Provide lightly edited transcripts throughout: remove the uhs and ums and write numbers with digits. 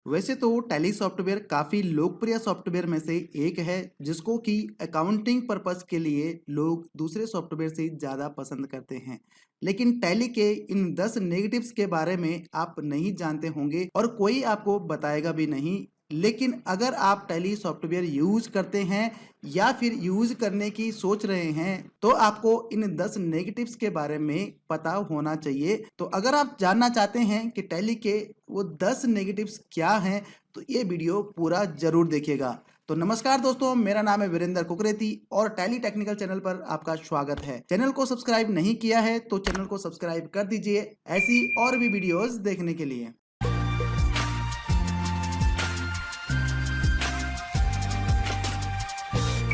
वैसे तो tally software काफ़ी लोकप्रिय सॉफ्टवेयर में से एक है जिसको कि अकाउंटिंग पर्पस के लिए लोग दूसरे सॉफ्टवेयर से ज़्यादा पसंद करते हैं। लेकिन टैली के इन 10 नेगेटिव्स के बारे में आप नहीं जानते होंगे और कोई आपको बताएगा भी नहीं। लेकिन अगर आप टैली सॉफ्टवेयर यूज करते हैं या फिर यूज करने की सोच रहे हैं तो आपको इन 10 नेगेटिव्स के बारे में पता होना चाहिए। तो अगर आप जानना चाहते हैं कि टैली के वो 10 नेगेटिव्स क्या हैं तो ये वीडियो पूरा जरूर देखिएगा। तो नमस्कार दोस्तों, मेरा नाम है वीरेंद्र कुकरेती और टैली टेक्निकल चैनल पर आपका स्वागत है। चैनल को सब्सक्राइब नहीं किया है तो चैनल को सब्सक्राइब कर दीजिए ऐसी और भी वीडियोस देखने के लिए।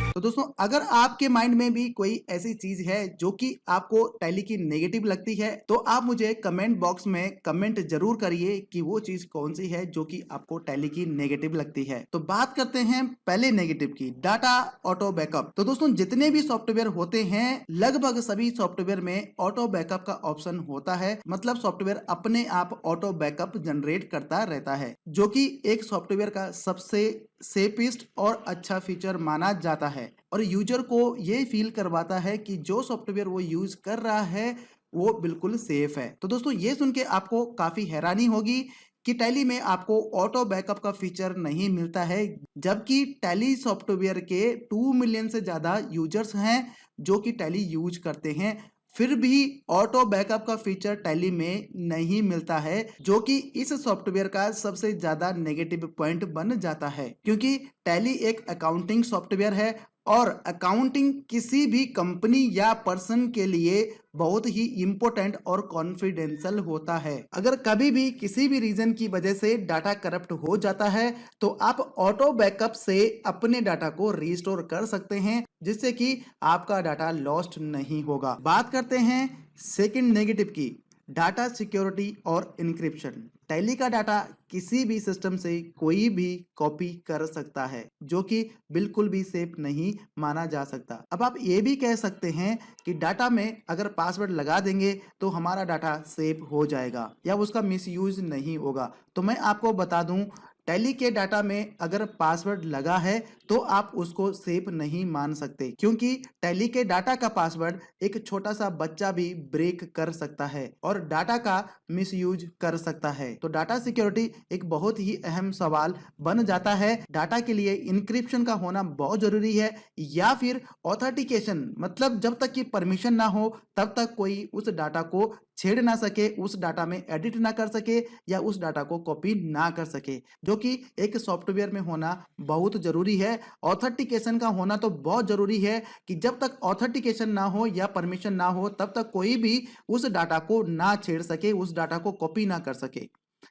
तो दोस्तों, अगर आपके माइंड में भी कोई ऐसी चीज है जो कि आपको टैली की नेगेटिव लगती है तो आप मुझे कमेंट बॉक्स में कमेंट जरूर करिए कि वो चीज कौन सी है जो कि आपको टैली की नेगेटिव लगती है। तो बात करते हैं पहले नेगेटिव की, डाटा ऑटो बैकअप। तो दोस्तों, जितने भी सॉफ्टवेयर होते हैं लगभग सभी सॉफ्टवेयर में ऑटो बैकअप का ऑप्शन होता है। मतलब सॉफ्टवेयर अपने आप ऑटो बैकअप जनरेट करता रहता है, जो कि एक सॉफ्टवेयर का सबसे सेफेस्ट और अच्छा फीचर माना जाता है और यूजर को ये फील करवाता है कि जो सॉफ्टवेयर वो यूज कर रहा है वो बिल्कुल सेफ है। तो दोस्तों, ये सुन के आपको काफी हैरानी होगी कि टैली में आपको ऑटो बैकअप का फीचर नहीं मिलता है, जबकि टैली सॉफ्टवेयर के 2 मिलियन से ज्यादा यूजर्स हैं जो कि टैली यूज करते हैं। फिर भी ऑटो बैकअप का फीचर टैली में नहीं मिलता है, जो कि इस सॉफ्टवेयर का सबसे ज्यादा नेगेटिव पॉइंट बन जाता है, क्योंकि टैली एक अकाउंटिंग सॉफ्टवेयर है और अकाउंटिंग किसी भी कंपनी या पर्सन के लिए बहुत ही इंपॉर्टेंट और कॉन्फिडेंशियल होता है। अगर कभी भी किसी भी रीजन की वजह से डाटा करप्ट हो जाता है तो आप ऑटो बैकअप से अपने डाटा को रिस्टोर कर सकते हैं, जिससे कि आपका डाटा लॉस्ट नहीं होगा। बात करते हैं सेकंड नेगेटिव की, डाटा सिक्योरिटी और इनक्रिप्शन। टैली का डाटा किसी भी सिस्टम से कोई भी कॉपी कर सकता है, जो कि बिल्कुल भी सेफ नहीं माना जा सकता। अब आप ये भी कह सकते हैं कि डाटा में अगर पासवर्ड लगा देंगे तो हमारा डाटा सेफ हो जाएगा या उसका मिसयूज नहीं होगा। तो मैं आपको बता दूं, टैली के डाटा में अगर पासवर्ड लगा है तो आप उसको सेफ नहीं मान सकते, क्योंकि टैली के डाटा का पासवर्ड एक छोटा सा बच्चा भी ब्रेक कर सकता है और डाटा का मिसयूज कर सकता है। तो डाटा सिक्योरिटी एक बहुत ही अहम सवाल बन जाता है। डाटा के लिए इंक्रिप्शन का होना बहुत जरूरी है या फिर ऑथेंटिकेशन, मतलब जब तक कि परमिशन ना हो तब तक कोई उस डाटा को छेड़ ना सके, उस डाटा में एडिट ना कर सके या उस डाटा को कॉपी ना कर सके, जो कि एक सॉफ्टवेयर में होना बहुत जरूरी है। ऑथेंटिकेशन का होना तो बहुत जरूरी है कि जब तक ऑथेंटिकेशन ना हो या परमिशन ना हो तब तक कोई भी उस डाटा को ना छेड़ सके, उस डाटा को कॉपी ना कर सके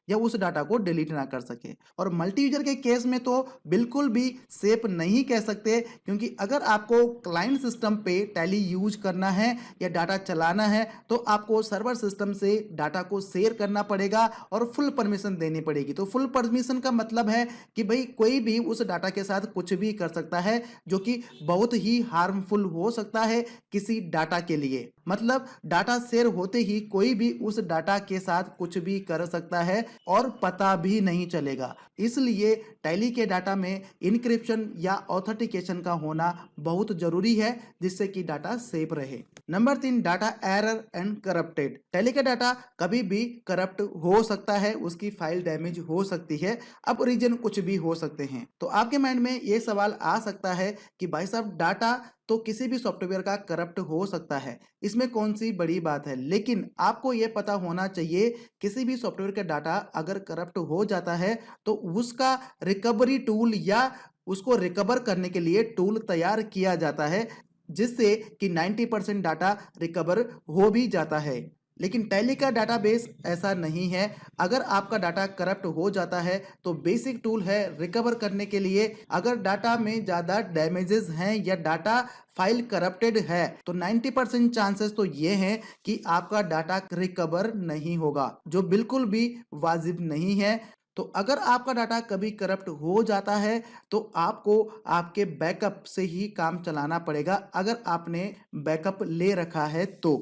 या उस डाटा को डिलीट ना कर सके। और मल्टी यूजर के केस में तो बिल्कुल भी सेफ नहीं कह सकते, क्योंकि अगर आपको क्लाइंट सिस्टम पे टैली यूज करना है या डाटा चलाना है तो आपको सर्वर सिस्टम से डाटा को शेयर करना पड़ेगा और फुल परमिशन देनी पड़ेगी। तो फुल परमिशन का मतलब है कि भाई कोई भी उस डाटा के साथ कुछ भी कर सकता है, जो कि बहुत ही हार्मफुल हो सकता है किसी डाटा के लिए। मतलब डाटा शेयर होते ही कोई भी उस डाटा के साथ कुछ भी कर सकता है और पता भी नहीं चलेगा। इसलिए टैली के डाटा में इनक्रिप्शन या ऑथेंटिकेशन का होना बहुत जरूरी है, जिससे कि डाटा सेफ रहे। Number 3, data error and corrupted. Tally का डाटा कभी भी करप्ट हो सकता है, उसकी फाइल डैमेज हो सकती है। अब रीजन कुछ भी हो सकते हैं। तो आपके माइंड में ये सवाल आ सकता है कि भाई साहब, डाटा तो किसी भी सॉफ्टवेयर का करप्ट हो सकता है, इसमें कौन सी बड़ी बात है। लेकिन आपको यह पता होना चाहिए, किसी भी सॉफ्टवेयर का डाटा अगर करप्ट हो जाता है तो उसका रिकवरी टूल या उसको रिकवर करने के लिए टूल तैयार किया जाता है, जिससे कि 90% डाटा रिकवर हो भी जाता है। लेकिन टैली का डाटाबेस ऐसा नहीं है। अगर आपका डाटा करप्ट हो जाता है तो बेसिक टूल है रिकवर करने के लिए। अगर डाटा में ज़्यादा डैमेजेस हैं या डाटा फाइल करप्टेड है तो 90% चांसेस तो ये हैं कि आपका डाटा रिकवर नहीं होगा, जो बिल्कुल भी वाजिब नहीं है। तो अगर आपका डाटा कभी करप्ट हो जाता है तो आपको आपके बैकअप से ही काम चलाना पड़ेगा, अगर आपने बैकअप ले रखा है तो।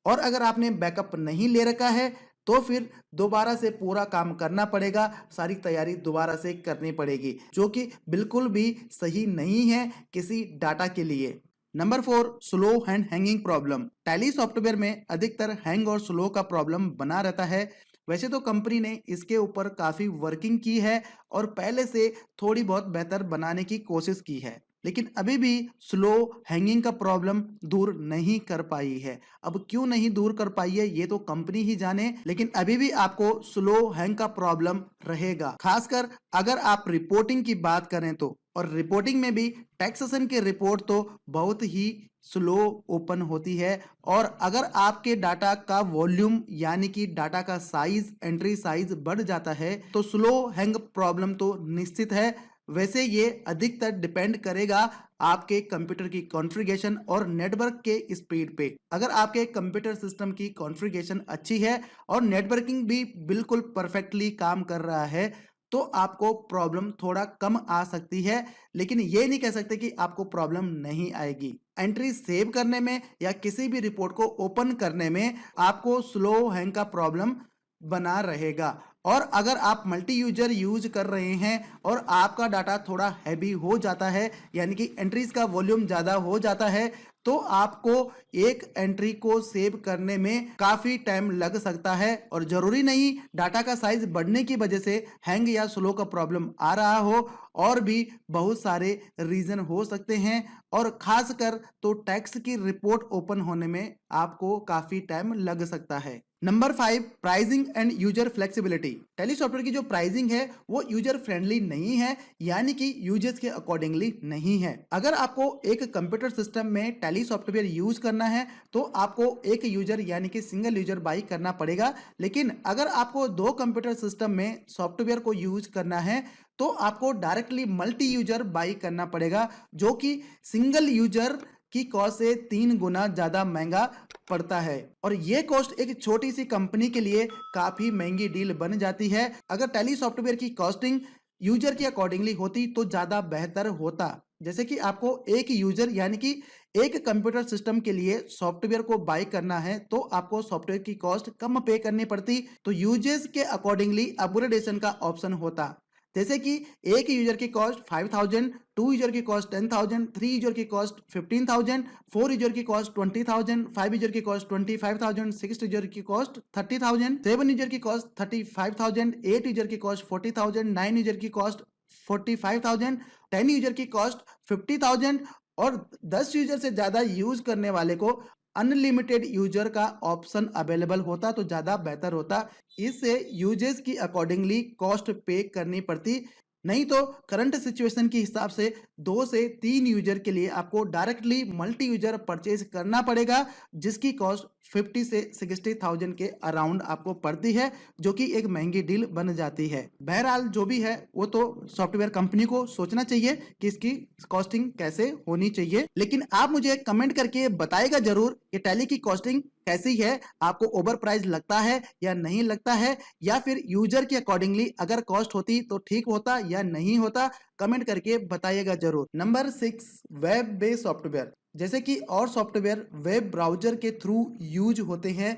और अगर आपने बैकअप नहीं ले रखा है तो फिर दोबारा से पूरा काम करना पड़ेगा, सारी तैयारी दोबारा से करनी पड़ेगी, जो कि बिल्कुल भी सही नहीं है किसी डाटा के लिए। Number 4, slow and hanging problem. Tally software में अधिकतर हैंग और स्लो का प्रॉब्लम बना रहता है। वैसे तो कंपनी ने इसके ऊपर काफी वर्किंग की है और पहले से थोड़ी बहुत बेहतर बनाने की कोशिश की है, लेकिन अभी भी स्लो हैंगिंग का प्रॉब्लम दूर नहीं कर पाई है। अब क्यों नहीं दूर कर पाई है ये तो कंपनी ही जाने, लेकिन अभी भी आपको स्लो हैंग का प्रॉब्लम रहेगा, खासकर अगर आप रिपोर्टिंग की बात करें तो। और रिपोर्टिंग में भी टैक्सेशन की रिपोर्ट तो बहुत ही स्लो ओपन होती है, और अगर आपके डाटा का वॉल्यूम यानी कि डाटा का साइज, एंट्री साइज बढ़ जाता है तो स्लो हैंग प्रॉब्लम तो निश्चित है। वैसे ये अधिकतर डिपेंड करेगा आपके कंप्यूटर की कॉन्फ़िगरेशन और नेटवर्क के स्पीड पे। अगर आपके कंप्यूटर सिस्टम की कॉन्फ़िगरेशन अच्छी है और नेटवर्किंग भी बिल्कुल परफेक्टली काम कर रहा है तो आपको प्रॉब्लम थोड़ा कम आ सकती है, लेकिन ये नहीं कह सकते कि आपको प्रॉब्लम नहीं आएगी। एंट्री सेव करने में या किसी भी रिपोर्ट को ओपन करने में आपको स्लो हैंग का प्रॉब्लम बना रहेगा। और अगर आप मल्टी यूजर यूज कर रहे हैं और आपका डाटा थोड़ा हैवी हो जाता है यानी कि एंट्रीज का वॉल्यूम ज़्यादा हो जाता है तो आपको एक एंट्री को सेव करने में काफ़ी टाइम लग सकता है, और ज़रूरी नहीं डाटा का साइज बढ़ने की वजह से हैंग या स्लो का प्रॉब्लम आ रहा हो, और भी बहुत सारे रीज़न हो सकते हैं। और खासकर तो टैक्स की रिपोर्ट ओपन होने में आपको काफ़ी टाइम लग सकता है। Number 5, pricing and user flexibility. Tally software की जो प्राइसिंग है वो यूजर फ्रेंडली नहीं है, यानी कि यूजर्स के अकॉर्डिंगली नहीं है। अगर आपको एक कंप्यूटर सिस्टम में टैली सॉफ्टवेयर यूज करना है तो आपको एक यूजर यानी कि सिंगल यूजर बाई करना पड़ेगा, लेकिन अगर आपको दो कंप्यूटर सिस्टम में सॉफ्टवेयर को यूज करना है तो आपको डायरेक्टली मल्टी यूजर बाई करना पड़ेगा, जो कि सिंगल यूजर की कॉस्ट से 3 गुना ज्यादा महंगा पड़ता है। और ये कॉस्ट एक छोटी सी कंपनी के लिए काफी महंगी डील बन जाती है। अगर टैली सॉफ्टवेयर की कॉस्टिंग यूजर के अकॉर्डिंगली होती तो ज्यादा बेहतर होता। जैसे कि आपको एक यूजर यानी कि एक कंप्यूटर सिस्टम के लिए सॉफ्टवेयर को बाय करना है तो आपको सॉफ्टवेयर की कॉस्ट कम पे करनी पड़ती, तो यूजर्स के अकॉर्डिंगली अपग्रेडेशन का ऑप्शन होता। जैसे कि एक यूजर की कॉस्ट 5000, 2 यूजर की कॉस्ट 10,000, 3 यूजर की कॉस्ट 15,000, 4 यूजर की कॉस्ट 20,000, 5 यूजर की कॉस्ट 25,000, 6 यूजर की कॉस्ट 30,000, 7 यूजर की कॉस्ट 35,000, 8 यूजर की कॉस्ट 40,000, 9 यूजर की कॉस्ट 45,000, 10 यूजर की कॉस्ट 50,000, और 10 यूजर से ज्यादा यूज करने वाले को अनलिमिटेड यूजर का ऑप्शन अवेलेबल होता तो ज्यादा बेहतर होता। इससे यूजर्स की अकॉर्डिंगली कॉस्ट पे करनी पड़ती, नहीं तो करंट सिचुएशन के हिसाब से 2 से 3 यूजर के लिए आपको डायरेक्टली मल्टी यूजर परचेज करना पड़ेगा, जिसकी कॉस्ट 50 से 60,000 के अराउंड आपको पड़ती है, जो कि एक महंगी डील बन जाती है। बहरहाल जो भी है वो तो सॉफ्टवेयर कंपनी को सोचना चाहिए कि इसकी कॉस्टिंग कैसे होनी चाहिए, लेकिन आप मुझे कमेंट करके बताएगा जरूर कि टैली की कॉस्टिंग कैसी है, आपको ओवर प्राइस लगता है या नहीं लगता है, या फिर यूजर के अकॉर्डिंगली अगर कॉस्ट होती तो ठीक होता या नहीं होता, कमेंट करके बताइएगा जरूर। Number 6, web based software. जैसे कि और सॉफ्टवेयर वेब ब्राउजर के थ्रू यूज होते हैं,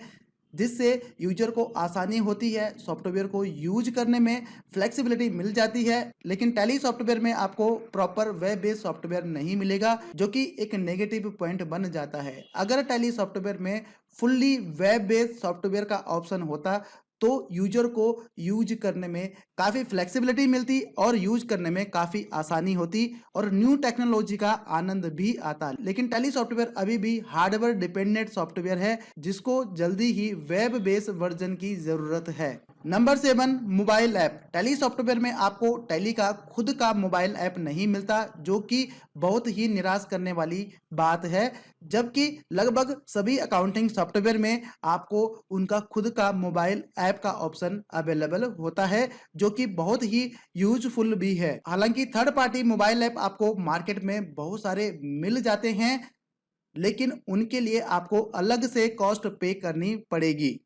जिससे यूजर को आसानी होती है, सॉफ्टवेयर को यूज करने में फ्लेक्सिबिलिटी मिल जाती है, लेकिन टैली सॉफ्टवेयर में आपको प्रॉपर वेब बेस्ड सॉफ्टवेयर नहीं मिलेगा, जो कि एक नेगेटिव पॉइंट बन जाता है। अगर टैली सॉफ्टवेयर में फुल्ली वेब बेस्ड सॉफ्टवेयर का ऑप्शन होता तो यूजर को यूज करने में काफ़ी फ्लेक्सिबिलिटी मिलती और यूज करने में काफ़ी आसानी होती और न्यू टेक्नोलॉजी का आनंद भी आता। लेकिन टैली सॉफ्टवेयर अभी भी हार्डवेयर डिपेंडेंट सॉफ्टवेयर है, जिसको जल्दी ही वेब बेस्ड वर्जन की ज़रूरत है। Number 7, mobile app. Tally software में आपको टैली का खुद का मोबाइल ऐप नहीं मिलता, जो कि बहुत ही निराश करने वाली बात है, जबकि लगभग सभी अकाउंटिंग सॉफ्टवेयर में आपको उनका खुद का मोबाइल ऐप का ऑप्शन अवेलेबल होता है, जो कि बहुत ही यूजफुल भी है। हालांकि थर्ड पार्टी मोबाइल ऐप आपको मार्केट में बहुत सारे मिल जाते हैं, लेकिन उनके लिए आपको अलग से कॉस्ट पे करनी पड़ेगी।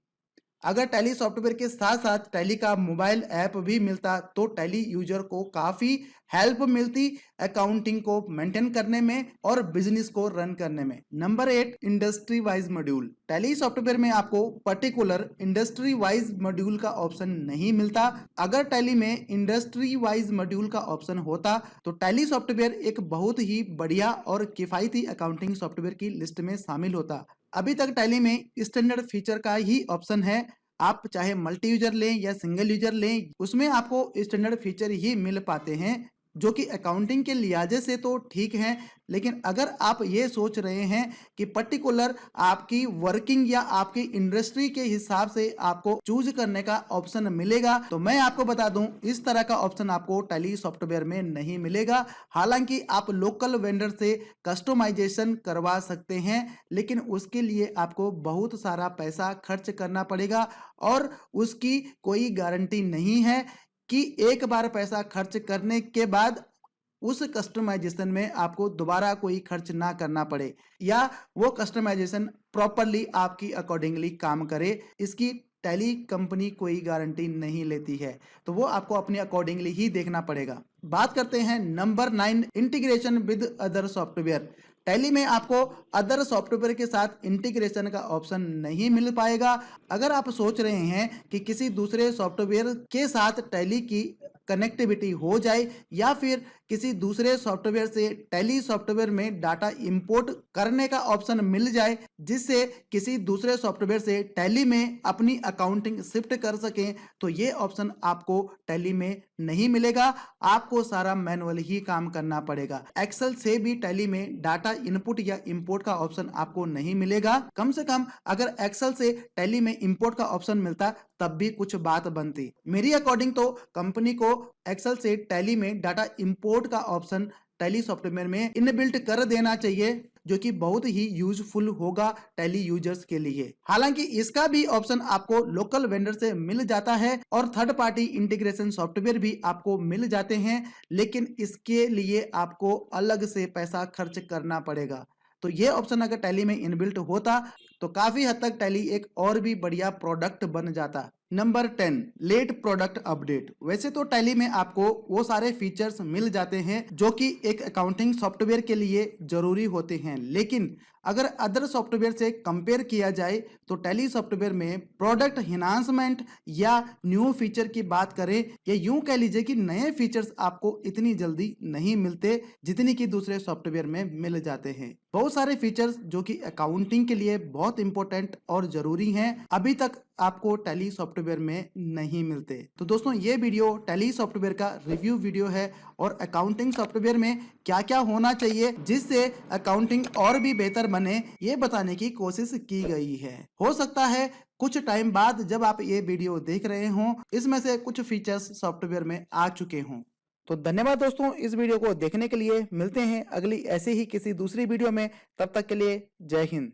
अगर टैली सॉफ्टवेयर के साथ साथ टैली का मोबाइल ऐप भी मिलता तो टैली यूजर को काफी हेल्प मिलती अकाउंटिंग को मेंटेन करने में और बिजनेस को रन करने में। Number 8, industry wise module. Tally software में आपको पर्टिकुलर इंडस्ट्री वाइज मॉड्यूल का ऑप्शन नहीं मिलता। अगर टैली में इंडस्ट्री वाइज मॉड्यूल का ऑप्शन होता तो टैली सॉफ्टवेयर एक बहुत ही बढ़िया और किफायती अकाउंटिंग सॉफ्टवेयर की लिस्ट में शामिल होता। अभी तक टैली में स्टैंडर्ड फीचर का ही ऑप्शन है। आप चाहे मल्टी यूजर लें या सिंगल यूजर लें, उसमें आपको स्टैंडर्ड फीचर ही मिल पाते हैं, जो कि अकाउंटिंग के लिहाजे से तो ठीक है। लेकिन अगर आप ये सोच रहे हैं कि पर्टिकुलर आपकी वर्किंग या आपकी इंडस्ट्री के हिसाब से आपको चूज करने का ऑप्शन मिलेगा, तो मैं आपको बता दूं इस तरह का ऑप्शन आपको टैली सॉफ्टवेयर में नहीं मिलेगा। हालांकि आप लोकल वेंडर से कस्टमाइजेशन करवा सकते हैं, लेकिन उसके लिए आपको बहुत सारा पैसा खर्च करना पड़ेगा और उसकी कोई गारंटी नहीं है कि एक बार पैसा खर्च करने के बाद उस कस्टमाइजेशन में आपको दोबारा कोई खर्च ना करना पड़े या वो कस्टमाइजेशन प्रॉपरली आपकी अकॉर्डिंगली काम करे। इसकी टैली कंपनी कोई गारंटी नहीं लेती है, तो वो आपको अपने अकॉर्डिंगली ही देखना पड़ेगा। बात करते हैं number 9, integration with other software. Tally में आपको अदर सॉफ्टवेयर के साथ इंटीग्रेशन का ऑप्शन नहीं मिल पाएगा। अगर आप सोच रहे हैं कि किसी दूसरे सॉफ्टवेयर के साथ टैली की कनेक्टिविटी हो जाए या फिर किसी दूसरे सॉफ्टवेयर से टैली सॉफ्टवेयर में डाटा इंपोर्ट करने का ऑप्शन मिल जाए, जिससे किसी दूसरे सॉफ्टवेयर से टैली में अपनी अकाउंटिंग शिफ्ट कर सकें, तो ये ऑप्शन आपको टैली में नहीं मिलेगा। आपको सारा मैनुअल ही काम करना पड़ेगा। एक्सेल से भी टैली में डाटा इनपुट या इंपोर्ट का ऑप्शन आपको नहीं मिलेगा। कम से कम अगर एक्सेल से टैली में इंपोर्ट का ऑप्शन मिलता तब भी कुछ बात बनती। मेरी अकॉर्डिंग तो कंपनी को एक्सेल से टैली में डाटा इंपोर्ट का ऑप्शन टैली सॉफ्टवेयर में इनबिल्ट कर देना चाहिए, जो कि बहुत ही यूजफुल होगा टैली यूजर्स के लिए। हालांकि इसका भी ऑप्शन आपको लोकल वेंडर से मिल जाता है और थर्ड पार्टी इंटीग्रेशन सॉफ्टवेयर भी आपको मिल जाते हैं, लेकिन इसके लिए आपको अलग से पैसा खर्च करना पड़ेगा। तो ये ऑप्शन अगर टैली में इनबिल्ट होता तो काफी हद तक टैली एक और भी बढ़िया प्रोडक्ट बन जाता। Number 10, let product update. वैसे तो टैली में आपको वो सारे फीचर्स मिल जाते हैं जो कि एक अकाउंटिंग सॉफ्टवेयर के लिए जरूरी होते हैं, लेकिन अगर अदर सॉफ्टवेयर से कंपेयर किया जाए तो टैली सॉफ्टवेयर में प्रोडक्ट एनहांसमेंट या न्यू फीचर की बात करें या यूं कह लीजिए कि नए फीचर्स आपको इतनी जल्दी नहीं मिलते जितनी कि दूसरे सॉफ्टवेयर में मिल जाते हैं। बहुत सारे फीचर्स जो कि अकाउंटिंग के लिए बहुत इंपॉर्टेंट और जरूरी हैं, अभी तक आपको टैली सॉफ्टवेयर में नहीं मिलते। तो दोस्तों ये वीडियो टैली सॉफ्टवेयर का रिव्यू वीडियो है और अकाउंटिंग सॉफ्टवेयर में क्या क्या होना चाहिए जिससे अकाउंटिंग और भी बेहतर बने, ये बताने की कोशिश की गई है। हो सकता है कुछ टाइम बाद जब आप ये वीडियो देख रहे हों इसमें से कुछ फीचर्स सॉफ्टवेयर में आ चुके हों। तो धन्यवाद दोस्तों इस वीडियो को देखने के लिए। मिलते हैं अगली ऐसे ही किसी दूसरी वीडियो में, तब तक के लिए जय हिंद।